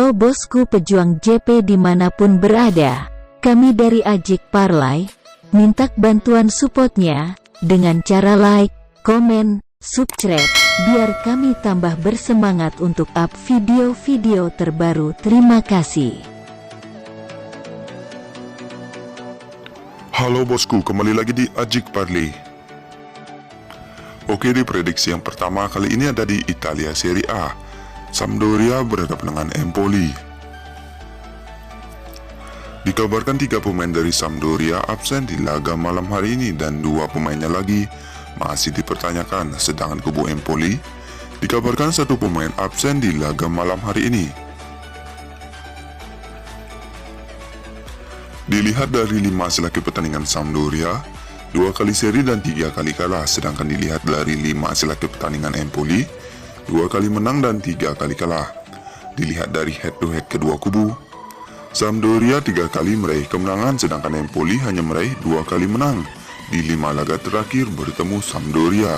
Halo bosku pejuang JP dimanapun berada, kami dari Ajik Parlay, minta bantuan supportnya, dengan cara like, komen, subscribe, biar kami tambah bersemangat untuk up video-video terbaru. Terima kasih. Halo bosku, kembali lagi di Ajik Parlay. Oke, di prediksi yang pertama kali ini ada di Italia Serie A. Sampdoria berhadapan dengan Empoli. Dikabarkan 3 pemain dari Sampdoria absen di laga malam hari ini dan 2 pemainnya lagi masih dipertanyakan, sedangkan kubu Empoli dikabarkan 1 pemain absen di laga malam hari ini. Dilihat dari 5 hasil pertandingan Sampdoria, 2 kali seri dan 3 kali kalah, sedangkan dilihat dari 5 hasil pertandingan Empoli, 2 kali menang dan 3 kali kalah. Dilihat dari head to head kedua kubu, Sampdoria 3 kali meraih kemenangan, sedangkan Empoli hanya meraih 2 kali menang di 5 laga terakhir bertemu Sampdoria.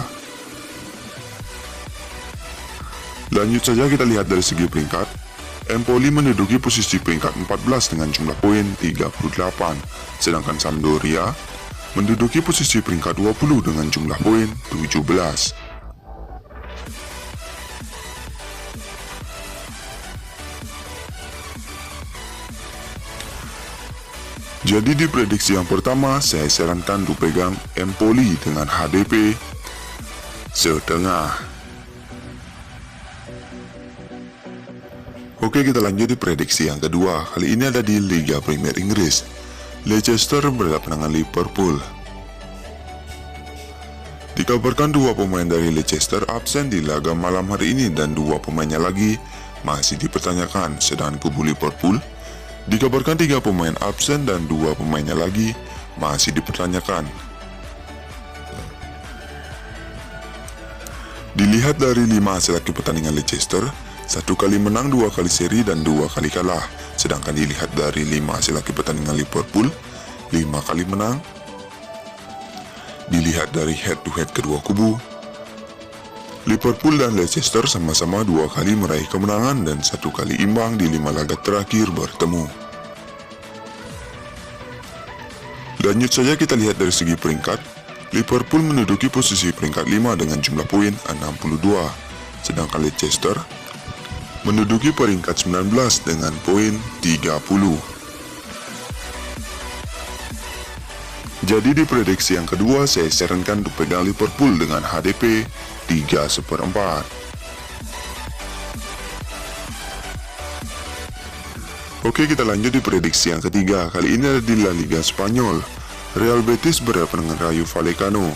Lanjut saja kita lihat dari segi peringkat. Empoli menduduki posisi peringkat 14 dengan jumlah poin 38, sedangkan Sampdoria menduduki posisi peringkat 20 dengan jumlah poin 17. Jadi di prediksi yang pertama, saya sarankan untuk pegang Empoli dengan HDP setengah. Oke, kita lanjut di prediksi yang kedua. Kali ini ada di Liga Premier Inggris. Leicester berhadapan dengan Liverpool. Dikabarkan 2 pemain dari Leicester absen di laga malam hari ini dan 2 pemainnya lagi masih dipertanyakan, sedangkan kubu Liverpool dikabarkan 3 pemain absen dan 2 pemainnya lagi masih dipertanyakan. Dilihat dari 5 hasil pertandingan Leicester, 1 kali menang, 2 kali seri dan 2 kali kalah. Sedangkan dilihat dari 5 hasil pertandingan Liverpool, 5 kali menang. Dilihat dari head to head kedua kubu, Liverpool dan Leicester sama-sama 2 kali meraih kemenangan dan 1 kali imbang di 5 laga terakhir bertemu. Lanjut saja kita lihat dari segi peringkat. Liverpool menduduki posisi peringkat 5 dengan jumlah poin 62, sedangkan Leicester menduduki peringkat 19 dengan poin 30. Jadi di prediksi yang kedua, saya sarankan untuk pegang Liverpool dengan HDP 3/4. Oke, kita lanjut di prediksi yang ketiga. Kali ini ada di La Liga Spanyol. Real Betis berhadapan dengan Rayo Vallecano.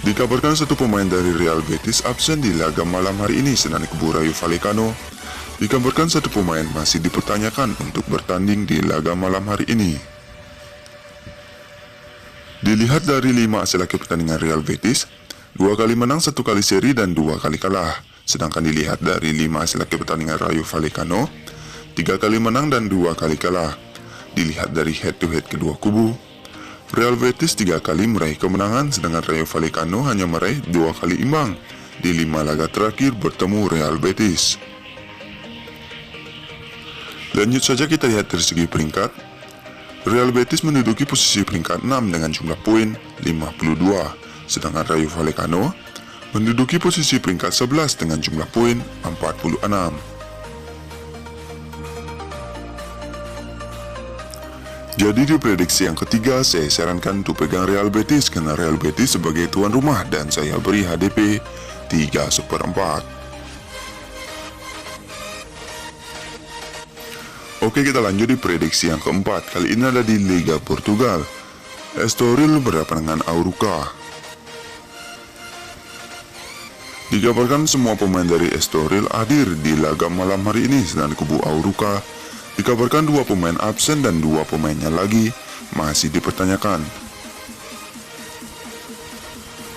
Dikabarkan 1 pemain dari Real Betis absen di laga malam hari ini, sedangkan kubu Rayo Vallecano dikabarkan 1 pemain masih dipertanyakan untuk bertanding di laga malam hari ini. Dilihat dari 5 hasil pertandingan Real Betis, 2 kali menang, 1 kali seri dan 2 kali kalah. Sedangkan dilihat dari 5 hasil pertandingan Rayo Vallecano, 3 kali menang dan 2 kali kalah. Dilihat dari head to head kedua kubu, Real Betis 3 kali meraih kemenangan, sedangkan Rayo Vallecano hanya meraih 2 kali imbang di 5 laga terakhir bertemu Real Betis. Lanjut saja kita lihat dari segi peringkat. Real Betis menduduki posisi peringkat 6 dengan jumlah poin 52, sedangkan Rayo Vallecano menduduki posisi peringkat 11 dengan jumlah poin 46. Jadi di prediksi yang ketiga, saya sarankan untuk pegang Real Betis karena Real Betis sebagai tuan rumah dan saya beri HDP 3/4. Oke, kita lanjut di prediksi yang keempat. Kali ini ada di Liga Portugal. Estoril berhadapan dengan Arouca. Dikabarkan semua pemain dari Estoril hadir di laga malam hari ini, sedangkan kubu Arouca dikabarkan 2 pemain absen dan 2 pemainnya lagi masih dipertanyakan.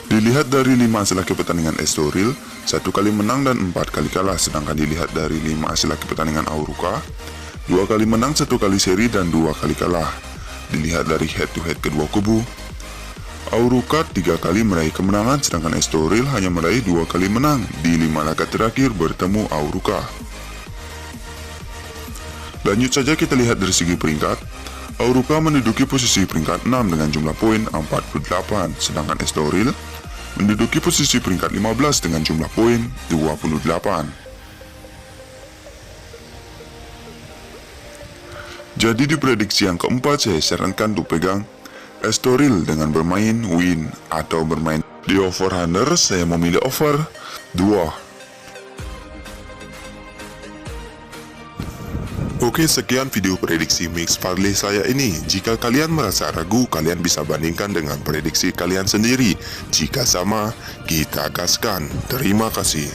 Dilihat dari 5 hasil pertandingan Estoril, 1 kali menang dan 4 kali kalah, sedangkan dilihat dari 5 hasil pertandingan Arouca, 2 kali menang, 1 kali seri dan 2 kali kalah. Dilihat dari head to head kedua kubu, Auruka 3 kali meraih kemenangan, sedangkan Estoril hanya meraih 2 kali menang di 5 laga terakhir bertemu Auruka. Lanjut saja kita lihat dari segi peringkat. Auruka menduduki posisi peringkat 6 dengan jumlah poin 48, sedangkan Estoril menduduki posisi peringkat 15 dengan jumlah poin 28. Jadi di prediksi yang keempat saya sarankan untuk pegang Estoril dengan bermain win atau bermain di over under. Saya memilih over 2. Oke, sekian video prediksi mix parlay saya ini. Jika kalian merasa ragu, kalian bisa bandingkan dengan prediksi kalian sendiri. Jika sama, kita gaskan. Terima kasih.